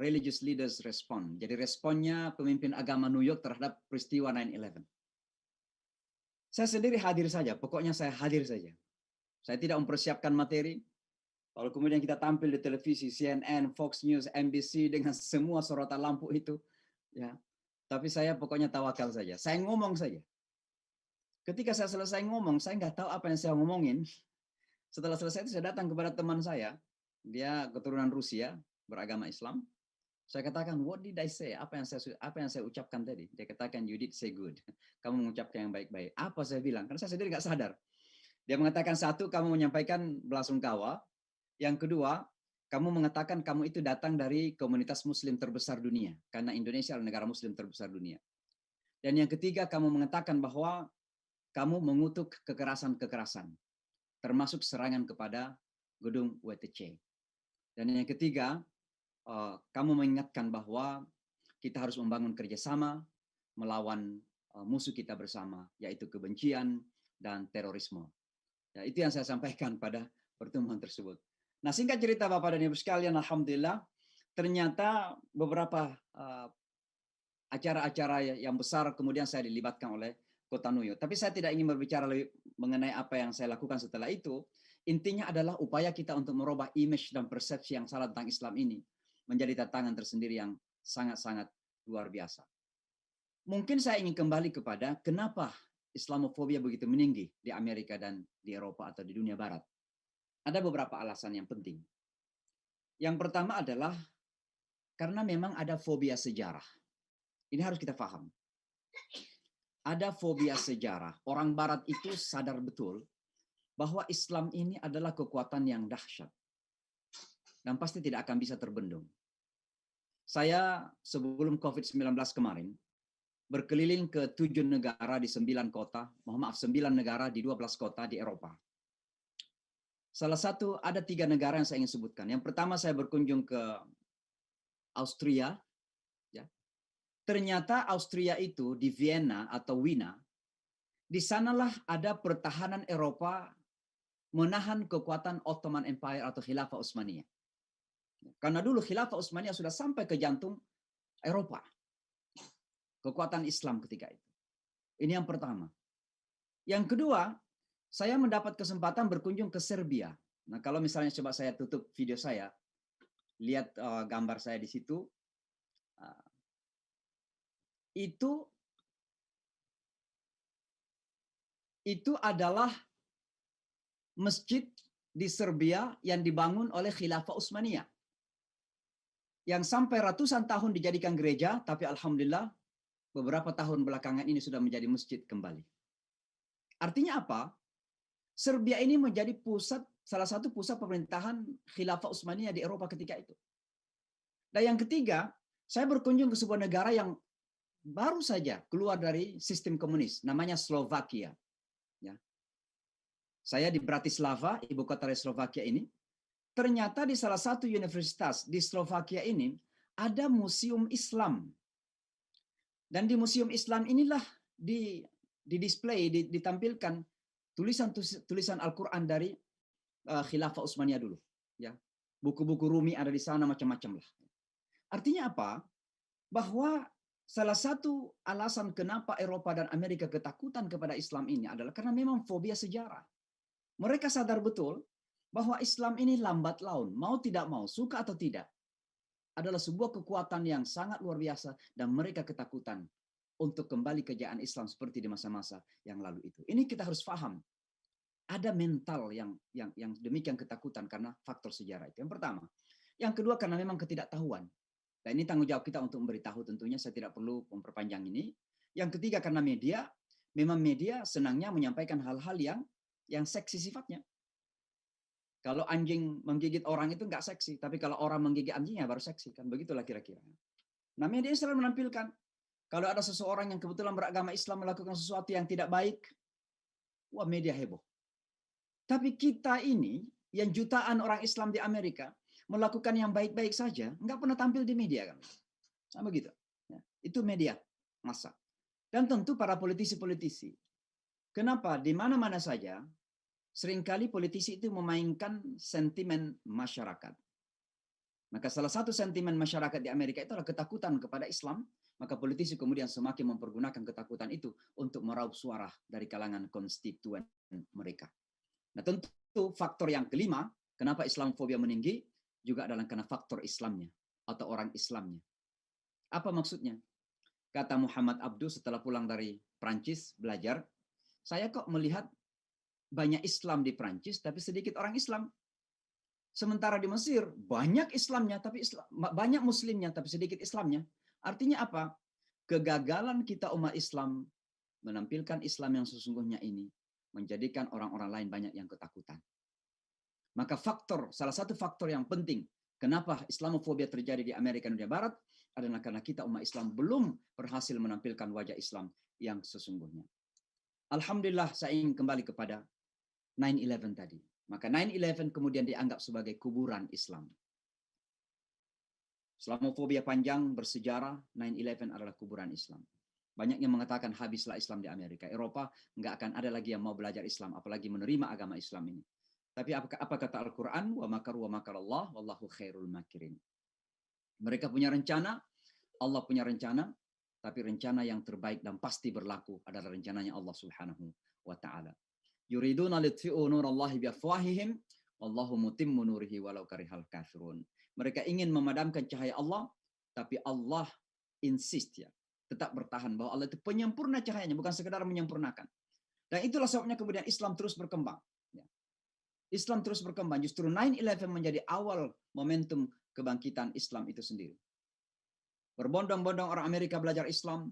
Religious Leaders Respond. Jadi responnya pemimpin agama New York terhadap peristiwa 9/11. Saya sendiri hadir saja, pokoknya saya hadir saja. Saya tidak mempersiapkan materi. Lalu kemudian kita tampil di televisi, CNN, Fox News, NBC dengan semua sorotan lampu itu. Ya, tapi saya pokoknya tawakal saja. Saya ngomong saja. Ketika saya selesai ngomong, saya nggak tahu apa yang saya ngomongin. Setelah selesai itu saya datang kepada teman saya. Dia keturunan Rusia, beragama Islam. Saya katakan, what did I say? Apa yang saya ucapkan tadi? Dia katakan, you did say good. Kamu mengucapkan yang baik-baik. Apa saya bilang? Karena saya sendiri nggak sadar. Dia mengatakan, 1, kamu menyampaikan belasungkawa. Yang kedua, kamu mengatakan kamu itu datang dari komunitas Muslim terbesar dunia. Karena Indonesia adalah negara Muslim terbesar dunia. Dan yang ketiga, kamu mengatakan bahwa kamu mengutuk kekerasan-kekerasan, termasuk serangan kepada gedung WTC. Dan yang ketiga, kamu mengingatkan bahwa kita harus membangun kerjasama melawan musuh kita bersama, yaitu kebencian dan terorisme. Ya, itu yang saya sampaikan pada pertemuan tersebut. Nah, singkat cerita Bapak dan Ibu sekalian, alhamdulillah, ternyata beberapa acara-acara yang besar kemudian saya dilibatkan oleh Kota New York. Tapi saya tidak ingin berbicara lebih mengenai apa yang saya lakukan setelah itu. Intinya adalah upaya kita untuk merubah image dan persepsi yang salah tentang Islam ini menjadi tantangan tersendiri yang sangat-sangat luar biasa. Mungkin saya ingin kembali kepada kenapa Islamofobia begitu meninggi di Amerika dan di Eropa atau di dunia Barat. Ada beberapa alasan yang penting. Yang pertama adalah karena memang ada fobia sejarah. Ini harus kita paham. Ada fobia sejarah. Orang Barat itu sadar betul bahwa Islam ini adalah kekuatan yang dahsyat dan pasti tidak akan bisa terbendung. Saya sebelum COVID-19 kemarin berkeliling ke 7 negara di 9 kota, 9 negara di 12 kota di Eropa. Salah satu, ada 3 negara yang saya ingin sebutkan. Yang pertama saya berkunjung ke Austria. Ya. Ternyata Austria itu di Vienna atau Wina, di sanalah ada pertahanan Eropa menahan kekuatan Ottoman Empire atau Khilafah Utsmaniyah. Karena dulu Khilafah Utsmaniyah sudah sampai ke jantung Eropa. Kekuatan Islam ketika itu. Ini yang pertama. Yang kedua, saya mendapat kesempatan berkunjung ke Serbia. Nah, kalau misalnya coba saya tutup video saya, lihat gambar saya di situ. Itu adalah masjid di Serbia yang dibangun oleh Khilafah Utsmaniyah. Yang sampai ratusan tahun dijadikan gereja, tapi alhamdulillah beberapa tahun belakangan ini sudah menjadi masjid kembali. Artinya apa? Serbia ini menjadi salah satu pusat pemerintahan Khilafah Utsmaniyah di Eropa ketika itu. Dan yang ketiga, saya berkunjung ke sebuah negara yang baru saja keluar dari sistem komunis, namanya Slovakia. Ya. Saya di Bratislava, ibu kota dari Slovakia ini. Ternyata di salah satu universitas di Slovakia ini ada museum Islam. Dan di museum Islam inilah di-display, ditampilkan tulisan Al-Quran dari Khilafah Utsmaniyah dulu. Ya. Buku-buku Rumi ada di sana, macam-macam lah. Artinya apa? Bahwa salah satu alasan kenapa Eropa dan Amerika ketakutan kepada Islam ini adalah karena memang fobia sejarah. Mereka sadar betul bahwa Islam ini lambat laun, mau tidak mau, suka atau tidak, adalah sebuah kekuatan yang sangat luar biasa dan mereka ketakutan untuk kembali kejayaan Islam seperti di masa-masa yang lalu itu. Ini kita harus paham. Ada mental yang demikian ketakutan karena faktor sejarah itu. Yang pertama. Yang kedua karena memang ketidaktahuan. Dan ini tanggung jawab kita untuk memberitahu tentunya, saya tidak perlu memperpanjang ini. Yang ketiga karena memang media senangnya menyampaikan hal-hal yang seksi sifatnya. Kalau anjing menggigit orang itu nggak seksi, tapi kalau orang menggigit anjingnya baru seksi, kan begitulah kira-kira. Nah, media selalu menampilkan kalau ada seseorang yang kebetulan beragama Islam melakukan sesuatu yang tidak baik, wah media heboh. Tapi kita ini yang jutaan orang Islam di Amerika melakukan yang baik-baik saja, nggak pernah tampil di media kan? Sama gitu. Ya, itu media massa. Dan tentu para politisi-politisi. Kenapa? Di mana-mana saja seringkali politisi itu memainkan sentimen masyarakat. Maka salah satu sentimen masyarakat di Amerika itu adalah ketakutan kepada Islam, maka politisi kemudian semakin mempergunakan ketakutan itu untuk meraup suara dari kalangan konstituen mereka. Nah, tentu faktor yang kelima, kenapa Islamofobia meninggi, juga adalah karena faktor Islamnya atau orang Islamnya. Apa maksudnya? Kata Muhammad Abduh setelah pulang dari Prancis belajar, saya kok melihat banyak Islam di Prancis, tapi sedikit orang Islam. Sementara di Mesir, banyak Islamnya, tapi banyak Muslimnya, tapi sedikit Islamnya. Artinya apa? Kegagalan kita umat Islam menampilkan Islam yang sesungguhnya ini, menjadikan orang-orang lain banyak yang ketakutan. Maka salah satu faktor yang penting, kenapa Islamofobia terjadi di Amerika dan Dunia Barat, adalah karena kita umat Islam belum berhasil menampilkan wajah Islam yang sesungguhnya. Alhamdulillah, saya ingin kembali kepada 9/11 tadi. Maka 9/11 kemudian dianggap sebagai kuburan Islam. Islamofobia panjang bersejarah, 9/11 adalah kuburan Islam. Banyak yang mengatakan habislah Islam di Amerika. Eropa nggak akan ada lagi yang mau belajar Islam, apalagi menerima agama Islam ini. Tapi apa kata Al-Quran? Wa makaru wa makarallah, wallahu khairul makirin. Mereka punya rencana, Allah punya rencana, tapi rencana yang terbaik dan pasti berlaku adalah rencananya Allah Subhanahu wa Ta'ala. Yuriduna litfi'u nurallahi biafwahihim wallahu mutimmu nurihi walau karihal kafirun. Mereka ingin memadamkan cahaya Allah, tapi Allah insist ya, tetap bertahan bahwa Allah itu penyempurna cahayanya, bukan sekedar menyempurnakan. Dan itulah sebabnya kemudian Islam terus berkembang. Ya. Islam terus berkembang. Justru 9/11 menjadi awal momentum kebangkitan Islam itu sendiri. Berbondong-bondong orang Amerika belajar Islam.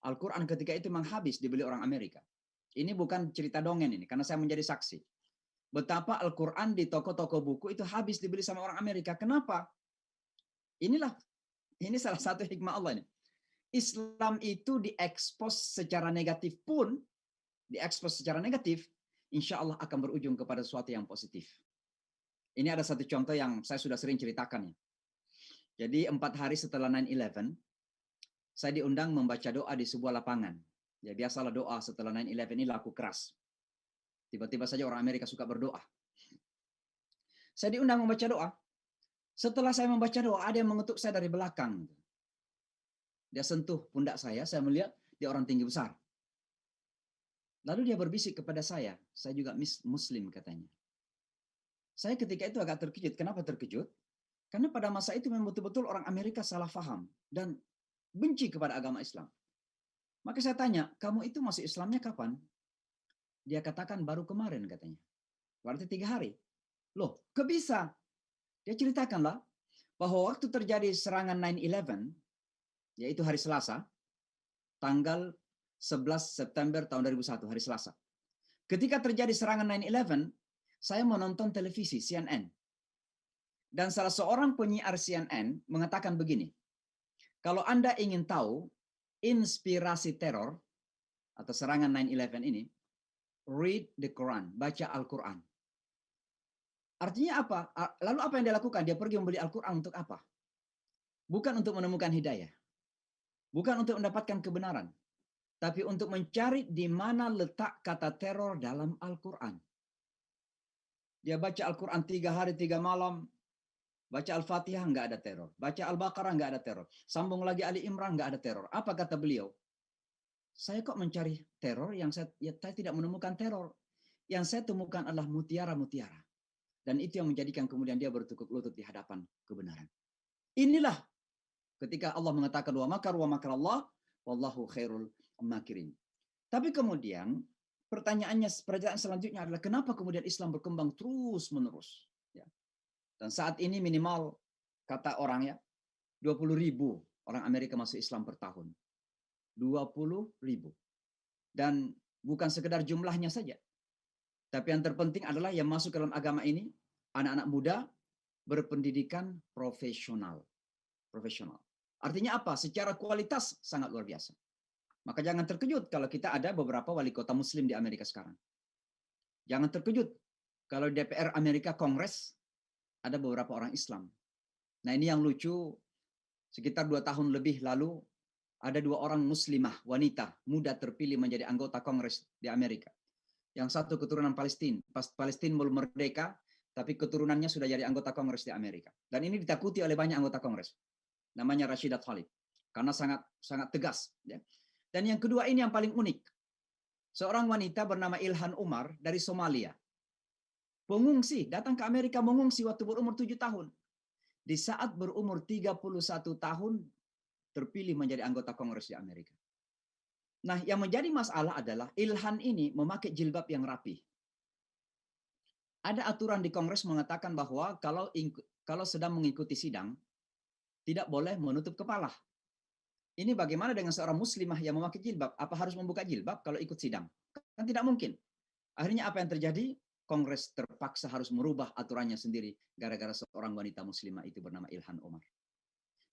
Al-Quran ketika itu memang habis dibeli orang Amerika. Ini bukan cerita dongeng ini, karena saya menjadi saksi. Betapa Al-Quran di toko-toko buku itu habis dibeli sama orang Amerika. Kenapa? Ini salah satu hikmah Allah ini. Islam itu diekspos secara negatif pun, insya Allah akan berujung kepada sesuatu yang positif. Ini ada satu contoh yang saya sudah sering ceritakan ya. Jadi 4 hari setelah 9/11, saya diundang membaca doa di sebuah lapangan. Ya biasalah doa setelah 9/11 ini laku keras. Tiba-tiba saja orang Amerika suka berdoa. Saya diundang membaca doa. Setelah saya membaca doa, ada yang mengetuk saya dari belakang. Dia sentuh pundak saya melihat dia orang tinggi besar. Lalu dia berbisik kepada saya juga Muslim katanya. Saya ketika itu agak terkejut. Kenapa terkejut? Karena pada masa itu memang betul-betul orang Amerika salah faham dan benci kepada agama Islam. Maka saya tanya, kamu itu masuk Islamnya kapan? Dia katakan baru kemarin katanya. Berarti 3 hari. Loh, kok bisa? Dia ceritakanlah bahwa waktu terjadi serangan 9/11, yaitu hari Selasa, tanggal 11 September tahun 2001, hari Selasa. Ketika terjadi serangan 9/11, saya menonton televisi CNN. Dan salah seorang penyiar CNN mengatakan begini, kalau Anda ingin tahu inspirasi teror atau serangan 9/11 ini, read the Quran, baca Al-Quran. Artinya apa? Lalu apa yang dia lakukan? Dia pergi membeli Al-Quran untuk apa? Bukan untuk menemukan hidayah. Bukan untuk mendapatkan kebenaran. Tapi untuk mencari di mana letak kata teror dalam Al-Quran. Dia baca Al-Quran 3 hari 3 malam. Baca Al-Fatihah nggak ada teror. Baca Al-Baqarah nggak ada teror. Sambung lagi Ali Imran nggak ada teror. Apa kata beliau? Saya kok mencari teror yang saya tidak menemukan teror. Yang saya temukan adalah mutiara-mutiara. Dan itu yang menjadikan kemudian dia bertukuk lutut di hadapan kebenaran. Inilah ketika Allah mengatakan wa makarallah wallahu khairul makirin. Tapi kemudian pertanyaan selanjutnya adalah kenapa kemudian Islam berkembang terus-menerus? Ya. Dan saat ini minimal kata orang ya 20.000 orang Amerika masuk Islam per tahun. 20.000. Dan bukan sekedar jumlahnya saja. Tapi yang terpenting adalah yang masuk ke dalam agama ini anak-anak muda berpendidikan profesional. Artinya apa? Secara kualitas sangat luar biasa. Maka jangan terkejut kalau kita ada beberapa wali kota muslim di Amerika sekarang. Jangan terkejut kalau DPR Amerika Kongres ada beberapa orang Islam. Nah ini yang lucu, sekitar 2 tahun lebih lalu ada 2 orang muslimah wanita muda terpilih menjadi anggota Kongres di Amerika. Yang satu keturunan Palestina belum merdeka, tapi keturunannya sudah jadi anggota Kongres di Amerika. Dan ini ditakuti oleh banyak anggota Kongres. Namanya Rashida Tlaib. Karena sangat tegas. Ya. Dan yang kedua ini yang paling unik. Seorang wanita bernama Ilhan Umar dari Somalia. Pengungsi, datang ke Amerika mengungsi waktu berumur 7 tahun. Di saat berumur 31 tahun, terpilih menjadi anggota Kongres di Amerika. Nah, yang menjadi masalah adalah Ilhan ini memakai jilbab yang rapi. Ada aturan di Kongres mengatakan bahwa kalau sedang mengikuti sidang, tidak boleh menutup kepala. Ini bagaimana dengan seorang muslimah yang memakai jilbab? Apa harus membuka jilbab kalau ikut sidang? Kan tidak mungkin. Akhirnya apa yang terjadi? Kongres terpaksa harus merubah aturannya sendiri gara-gara seorang wanita muslimah itu bernama Ilhan Umar.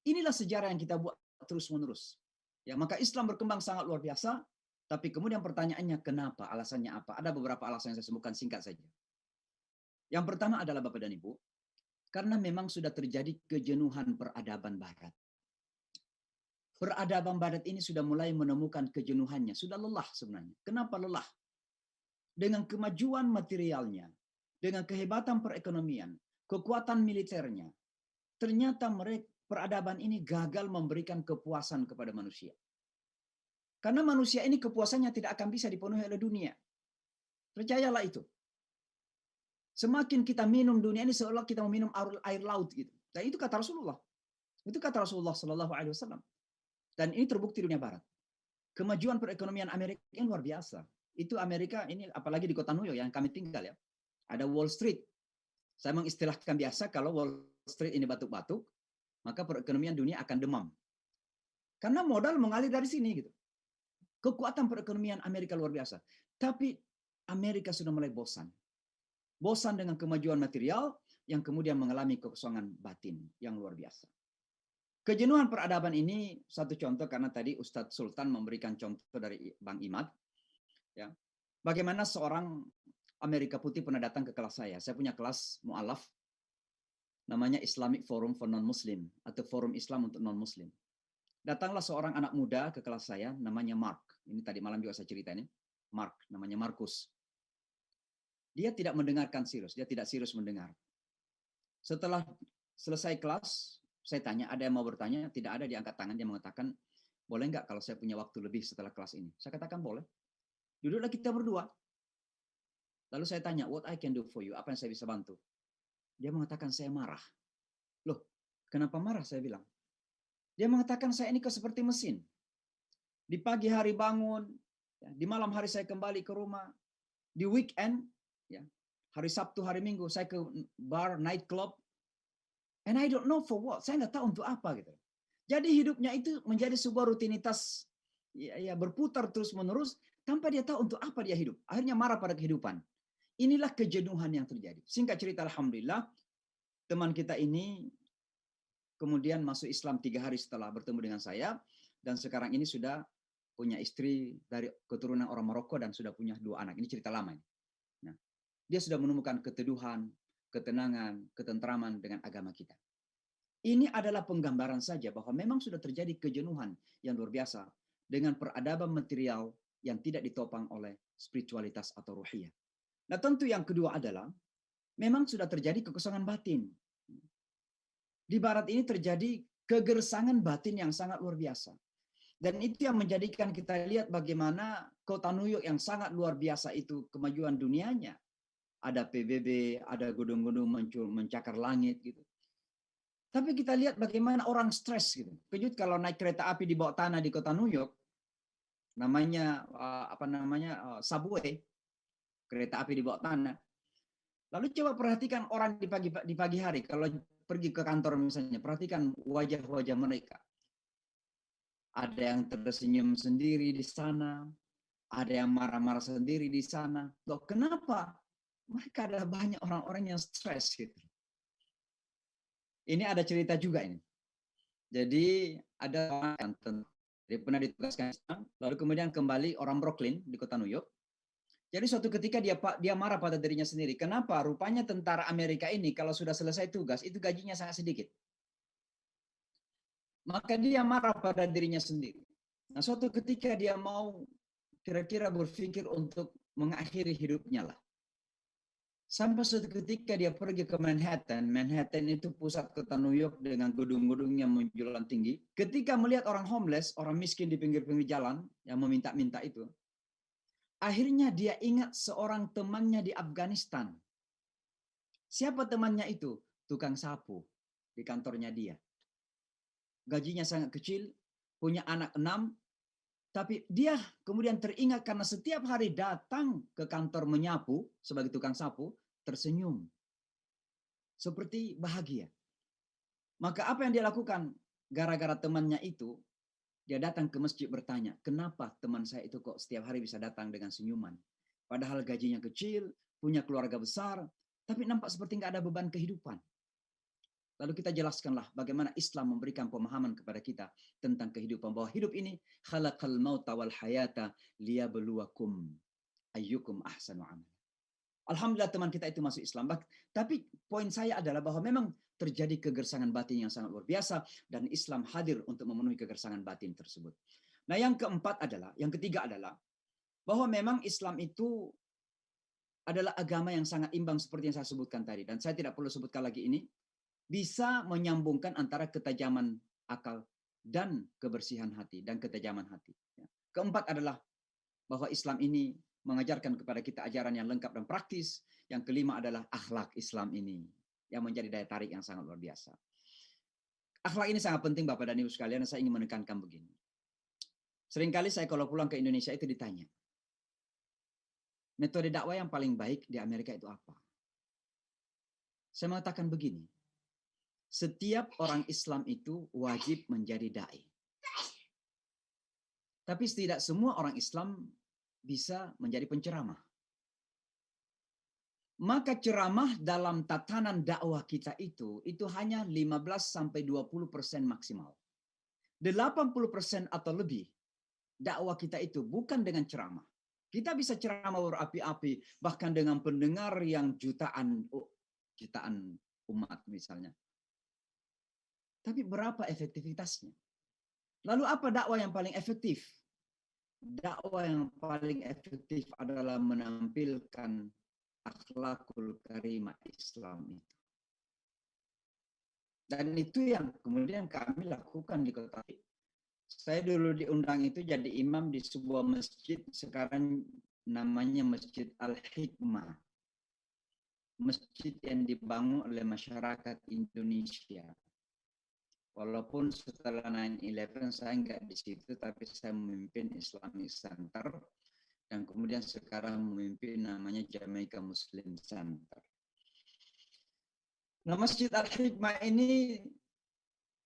Inilah sejarah yang kita buat terus-menerus. Ya, maka Islam berkembang sangat luar biasa, tapi kemudian pertanyaannya kenapa? Alasannya apa? Ada beberapa alasan yang saya sebutkan singkat saja. Yang pertama adalah Bapak dan Ibu, karena memang sudah terjadi kejenuhan peradaban Barat. Peradaban Barat ini sudah mulai menemukan kejenuhannya, sudah lelah sebenarnya. Kenapa lelah? Dengan kemajuan materialnya, dengan kehebatan perekonomian, kekuatan militernya, ternyata peradaban ini gagal memberikan kepuasan kepada manusia. Karena manusia ini kepuasannya tidak akan bisa dipenuhi oleh dunia. Percayalah itu. Semakin kita minum dunia ini seolah kita meminum air laut gitu. Dan itu kata Rasulullah. Itu kata Rasulullah Sallallahu Alaihi Wasallam. Dan ini terbukti dunia barat. Kemajuan perekonomian Amerika yang luar biasa. Itu Amerika ini, apalagi di kota New York yang kami tinggal ya. Ada Wall Street. Saya mengistilahkan biasa kalau Wall Street ini batuk-batuk, maka perekonomian dunia akan demam. Karena modal mengalir dari sini gitu. Kekuatan perekonomian Amerika luar biasa. Tapi Amerika sudah mulai bosan. Bosan dengan kemajuan material yang kemudian mengalami kekosongan batin yang luar biasa. Kejenuhan peradaban ini satu contoh karena tadi Ustadz Sultan memberikan contoh dari Bang Imad. Ya. Bagaimana seorang Amerika Putih pernah datang ke kelas saya. Saya punya kelas mu'alaf. Namanya Islamic Forum for Non-Muslim. Atau Forum Islam untuk Non-Muslim. Datanglah seorang anak muda ke kelas saya. Namanya Mark. Ini tadi malam juga saya cerita ini. Mark. Namanya Markus. Dia tidak mendengarkan serius. Dia tidak serius mendengar. Setelah selesai kelas, saya tanya, ada yang mau bertanya? Tidak ada, dia angkat tangan. Dia mengatakan, boleh nggak kalau saya punya waktu lebih setelah kelas ini? Saya katakan boleh. Duduklah kita berdua. Lalu saya tanya, what I can do for you? Apa yang saya bisa bantu? Dia mengatakan, saya marah. Loh, kenapa marah? Saya bilang. Dia mengatakan, saya ini kok seperti mesin. Di pagi hari bangun, ya, di malam hari saya kembali ke rumah. Di weekend, ya, hari Sabtu, hari Minggu, saya ke bar, night club. And I don't know for what. Saya nggak tahu untuk apa gitu. Jadi hidupnya itu menjadi sebuah rutinitas ya berputar terus-menerus tanpa dia tahu untuk apa dia hidup. Akhirnya marah pada kehidupan. Inilah kejenuhan yang terjadi. Singkat cerita, alhamdulillah, teman kita ini kemudian masuk Islam 3 hari setelah bertemu dengan saya. Dan sekarang ini sudah punya istri dari keturunan orang Maroko dan sudah punya 2 anak. Ini cerita lama. Nah, dia sudah menemukan keteduhan, ketenangan, ketentraman dengan agama kita. Ini adalah penggambaran saja bahwa memang sudah terjadi kejenuhan yang luar biasa dengan peradaban material yang tidak ditopang oleh spiritualitas atau ruhiyah. Nah, tentu yang kedua adalah memang sudah terjadi kekosongan batin. Di barat ini terjadi kegersangan batin yang sangat luar biasa. Dan itu yang menjadikan kita lihat bagaimana kota New York yang sangat luar biasa itu kemajuan dunianya. Ada PBB, ada gedung-gedung mencakar langit gitu. Tapi kita lihat bagaimana orang stres gitu. Kejut kalau naik kereta api di bawah tanah di kota New York, namanya subway, kereta api di bawah tanah. Lalu coba perhatikan orang di pagi hari kalau pergi ke kantor misalnya, perhatikan wajah-wajah mereka. Ada yang tersenyum sendiri di sana, ada yang marah-marah sendiri di sana. Loh, kenapa? Mereka adalah banyak orang-orang yang stres gitu. Ini ada cerita juga ini. Jadi ada orang yang pernah ditugaskan, lalu kemudian kembali orang Brooklyn di kota New York. Jadi suatu ketika dia marah pada dirinya sendiri. Kenapa? Rupanya tentara Amerika ini kalau sudah selesai tugas itu gajinya sangat sedikit. Maka dia marah pada dirinya sendiri. Nah, suatu ketika dia mau kira-kira berpikir untuk mengakhiri hidupnya lah. Sampai suatu ketika dia pergi ke Manhattan. Manhattan itu pusat kota New York dengan gedung-gedung yang menjulang tinggi. Ketika melihat orang homeless, orang miskin di pinggir-pinggir jalan yang meminta-minta itu, akhirnya dia ingat seorang temannya di Afghanistan. Siapa temannya itu? Tukang sapu di kantornya dia. Gajinya sangat kecil, punya anak 6, tapi dia kemudian teringat karena setiap hari datang ke kantor menyapu sebagai tukang sapu, tersenyum. Seperti bahagia. Maka apa yang dia lakukan? Gara-gara temannya itu, dia datang ke masjid bertanya, kenapa teman saya itu kok setiap hari bisa datang dengan senyuman? Padahal gajinya kecil, punya keluarga besar, tapi nampak seperti nggak ada beban kehidupan. Lalu kita jelaskanlah bagaimana Islam memberikan pemahaman kepada kita tentang kehidupan. Bahwa hidup ini khalaqal mauta wal hayata liyabluwakum ayyukum ahsanu amala. Alhamdulillah teman kita itu masuk Islam. Tapi poin saya adalah bahwa memang terjadi kegersangan batin yang sangat luar biasa. Dan Islam hadir untuk memenuhi kegersangan batin tersebut. Nah yang ketiga adalah bahwa memang Islam itu adalah agama yang sangat imbang seperti yang saya sebutkan tadi. Dan saya tidak perlu sebutkan lagi ini. Bisa menyambungkan antara ketajaman akal dan kebersihan hati dan ketajaman hati. Keempat adalah bahwa Islam ini mengajarkan kepada kita ajaran yang lengkap dan praktis. Yang kelima adalah akhlak Islam ini yang menjadi daya tarik yang sangat luar biasa. Akhlak ini sangat penting Bapak dan Ibu sekalian, dan saya ingin menekankan begini. Seringkali saya kalau pulang ke Indonesia itu ditanya, metode dakwah yang paling baik di Amerika itu apa? Saya mengatakan begini, setiap orang Islam itu wajib menjadi dai. Tapi tidak semua orang Islam bisa menjadi penceramah. Maka ceramah dalam tatanan dakwah kita itu hanya 15-20% maksimal. 80% atau lebih dakwah kita itu bukan dengan ceramah. Kita bisa ceramah berapi-api, bahkan dengan pendengar yang jutaan umat misalnya. Tapi berapa efektivitasnya? Lalu apa dakwah yang paling efektif? Dakwah yang paling efektif adalah menampilkan akhlakul karimah Islam itu. Dan itu yang kemudian kami lakukan di kota. Saya dulu diundang itu jadi imam di sebuah masjid, sekarang namanya Masjid Al-Hikmah. Masjid yang dibangun oleh masyarakat Indonesia. Walaupun setelah 9/11 saya nggak di situ, tapi saya memimpin Islamic Center dan kemudian sekarang memimpin namanya Jamaica Muslim Center. Nah, Masjid Al-Hikmah ini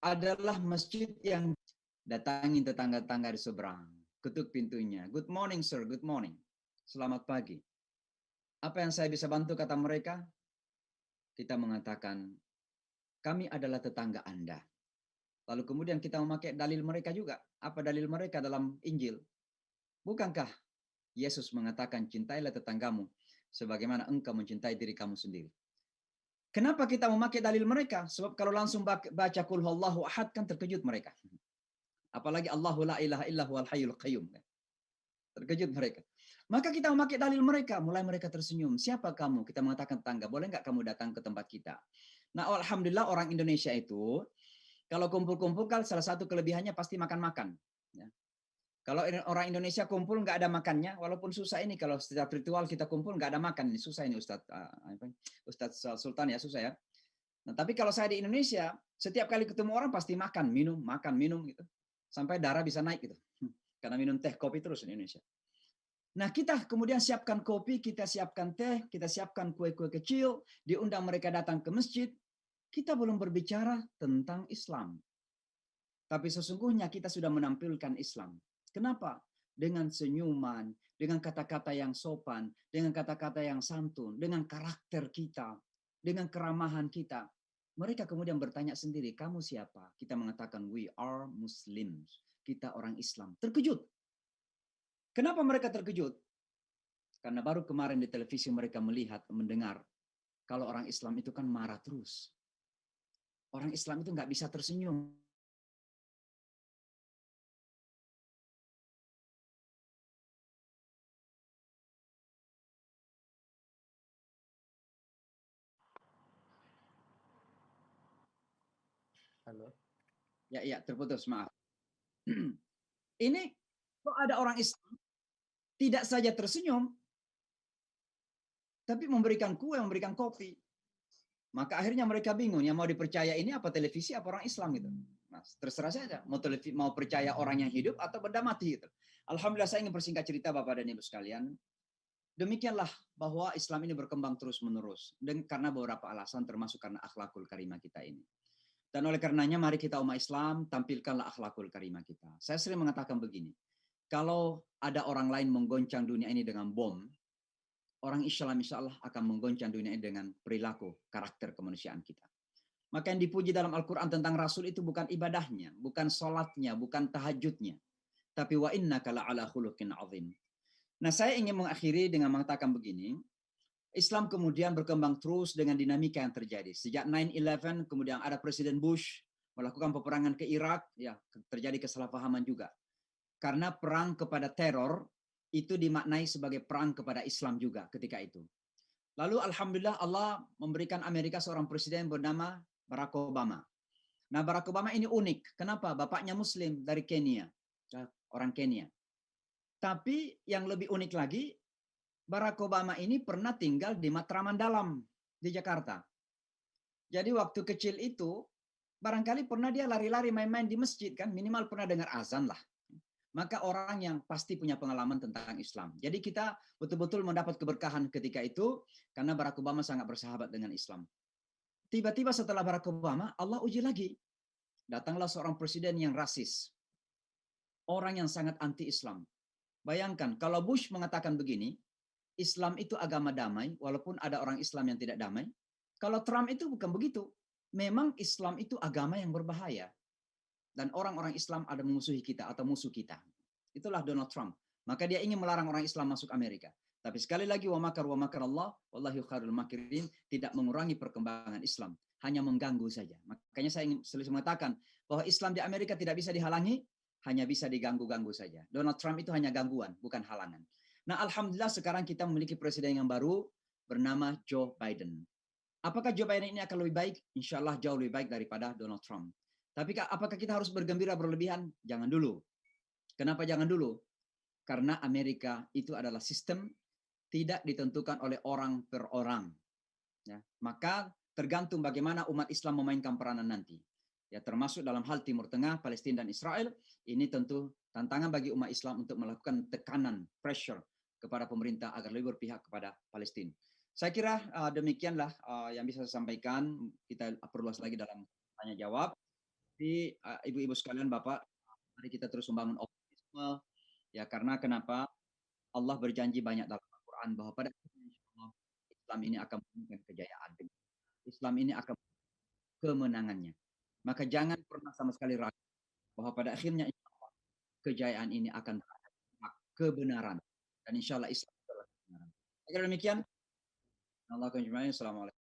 adalah masjid yang datangi tetangga-tetangga di seberang, ketuk pintunya. Good morning, sir. Good morning. Selamat pagi. Apa yang saya bisa bantu, kata mereka? Kita mengatakan, kami adalah tetangga Anda. Lalu kemudian kita memakai dalil mereka juga. Apa dalil mereka dalam Injil? Bukankah Yesus mengatakan, cintailah tetanggamu sebagaimana engkau mencintai diri kamu sendiri. Kenapa kita memakai dalil mereka? Sebab kalau langsung baca Qul huwallahu ahad kan terkejut mereka. Apalagi Allahu la ilaha illa huwal hayyul qayyum. Terkejut mereka. Maka kita memakai dalil mereka. Mulai mereka tersenyum. Siapa kamu? Kita mengatakan tetangga. Boleh nggak kamu datang ke tempat kita? Nah, alhamdulillah orang Indonesia itu kalau kumpul-kumpul kan salah satu kelebihannya pasti makan-makan. Ya. Kalau orang Indonesia kumpul nggak ada makannya, walaupun susah ini kalau setiap ritual kita kumpul nggak ada makan, ini susah ini Ustadz Sultan ya, susah ya. Nah, tapi kalau saya di Indonesia, setiap kali ketemu orang pasti makan, minum gitu. Sampai darah bisa naik gitu. Karena minum teh, kopi terus di Indonesia. Nah, kita kemudian siapkan kopi, kita siapkan teh, kita siapkan kue-kue kecil, diundang mereka datang ke masjid. Kita belum berbicara tentang Islam. Tapi sesungguhnya kita sudah menampilkan Islam. Kenapa? Dengan senyuman, dengan kata-kata yang sopan, dengan kata-kata yang santun, dengan karakter kita, dengan keramahan kita. Mereka kemudian bertanya sendiri, kamu siapa? Kita mengatakan, we are Muslims. Kita orang Islam. Terkejut. Kenapa mereka terkejut? Karena baru kemarin di televisi mereka melihat, mendengar, kalau orang Islam itu kan marah terus. Orang Islam itu nggak bisa tersenyum. Halo. Ya, terputus, maaf. Ini kok ada orang Islam tidak saja tersenyum, tapi memberikan kue, memberikan kopi. Maka akhirnya mereka bingung, yang mau dipercaya ini apa televisi, apa orang Islam gitu. Nah, terserah saja, mau percaya orang yang hidup atau benda mati gitu. Alhamdulillah saya ingin persingkat cerita Bapak dan Ibu sekalian. Demikianlah bahwa Islam ini berkembang terus-menerus. Dan karena beberapa alasan termasuk karena akhlakul karimah kita ini. Dan oleh karenanya mari kita umat Islam tampilkanlah akhlakul karimah kita. Saya sering mengatakan begini, kalau ada orang lain menggoncang dunia ini dengan bom, orang Islam insya Allah akan menggoncang dunia ini dengan perilaku, karakter kemanusiaan kita. Maka yang dipuji dalam Al-Quran tentang Rasul itu bukan ibadahnya, bukan sholatnya, bukan tahajudnya. Tapi wa innaka la'ala khuluqin azim. Nah, saya ingin mengakhiri dengan mengatakan begini, Islam kemudian berkembang terus dengan dinamika yang terjadi. Sejak 9/11 kemudian ada Presiden Bush melakukan peperangan ke Irak, ya terjadi kesalahpahaman juga. Karena perang kepada teror itu dimaknai sebagai perang kepada Islam juga ketika itu. Lalu alhamdulillah Allah memberikan Amerika seorang presiden bernama Barack Obama. Nah, Barack Obama ini unik. Kenapa? Bapaknya Muslim dari Kenya, orang Kenya. Tapi yang lebih unik lagi, Barack Obama ini pernah tinggal di Matraman Dalam di Jakarta. Jadi waktu kecil itu barangkali pernah dia lari-lari main-main di masjid kan, minimal pernah dengar azan lah. maka orang yang pasti punya pengalaman tentang Islam. Jadi kita betul-betul mendapat keberkahan ketika itu karena Barack Obama sangat bersahabat dengan Islam. Tiba-tiba setelah Barack Obama, Allah uji lagi. Datanglah seorang presiden yang rasis. Orang yang sangat anti-Islam. Bayangkan, kalau Bush mengatakan begini, Islam itu agama damai, walaupun ada orang Islam yang tidak damai. Kalau Trump itu bukan begitu. Memang Islam itu agama yang berbahaya. Dan orang-orang Islam ada memusuhi kita atau musuh kita. Itulah Donald Trump. Maka dia ingin melarang orang Islam masuk Amerika. Tapi sekali lagi wa makar Allah, wallahu khairul makirin, tidak mengurangi perkembangan Islam, hanya mengganggu saja. Makanya saya ingin selalu mengatakan bahwa Islam di Amerika tidak bisa dihalangi, hanya bisa diganggu-ganggu saja. Donald Trump itu hanya gangguan, bukan halangan. Nah, alhamdulillah sekarang kita memiliki presiden yang baru bernama Joe Biden. Apakah Joe Biden ini akan lebih baik? Insya Allah jauh lebih baik daripada Donald Trump. Tapi apakah kita harus bergembira berlebihan? Jangan dulu. Kenapa jangan dulu? Karena Amerika itu adalah sistem tidak ditentukan oleh orang per orang. Ya, maka tergantung bagaimana umat Islam memainkan peranan nanti. Ya, termasuk dalam hal Timur Tengah, Palestina dan Israel, ini tentu tantangan bagi umat Islam untuk melakukan tekanan, pressure kepada pemerintah agar lebih berpihak kepada Palestina. Saya kira demikianlah yang bisa saya sampaikan. Kita perluas lagi dalam tanya jawab. Jadi ibu-ibu sekalian, Bapak, mari kita terus membangun optimisme. Ya, karena kenapa? Allah berjanji banyak dalam Al-Quran bahwa pada akhirnya insyaallah Islam ini akan menemukan kejayaan. Islam ini akan kemenangannya. Maka jangan pernah sama sekali ragu bahwa pada akhirnya insyaallah kejayaan ini akan kebenaran. Dan insyaallah Islam adalah kebenaran. Saya kira demikian. Allah akan jumpai. Assalamualaikum.